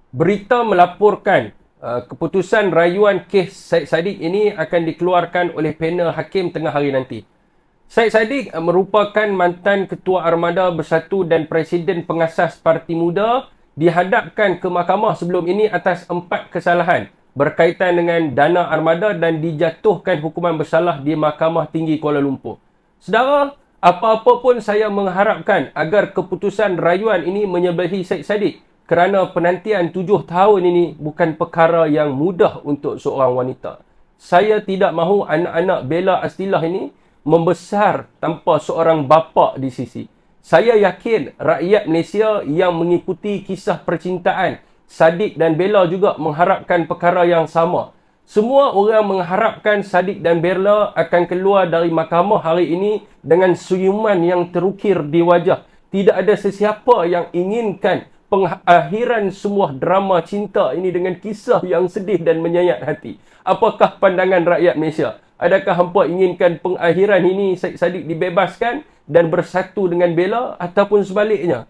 Berita melaporkan keputusan rayuan kes Syed Saddiq ini akan dikeluarkan oleh panel hakim tengah hari nanti. Syed Saddiq merupakan mantan Ketua Armada Bersatu dan Presiden Pengasas Parti Muda, dihadapkan ke mahkamah sebelum ini atas 4 kesalahan berkaitan dengan dana armada dan dijatuhkan hukuman bersalah di Mahkamah Tinggi Kuala Lumpur. Saudara, apa-apa pun saya mengharapkan agar keputusan rayuan ini menyebelahi Syed Saddiq, kerana penantian 7 tahun ini bukan perkara yang mudah untuk seorang wanita. Saya tidak mahu anak-anak Bella Astilah ini membesar tanpa seorang bapa di sisi. Saya yakin rakyat Malaysia yang mengikuti kisah percintaan Saddiq dan Bella juga mengharapkan perkara yang sama. Semua orang mengharapkan Saddiq dan Bella akan keluar dari mahkamah hari ini dengan senyuman yang terukir di wajah. Tidak ada sesiapa yang inginkan pengakhiran semua drama cinta ini dengan kisah yang sedih dan menyayat hati. Apakah pandangan rakyat Malaysia? Adakah hampa inginkan pengakhiran ini Syed Saddiq dibebaskan dan bersatu dengan Bella ataupun sebaliknya?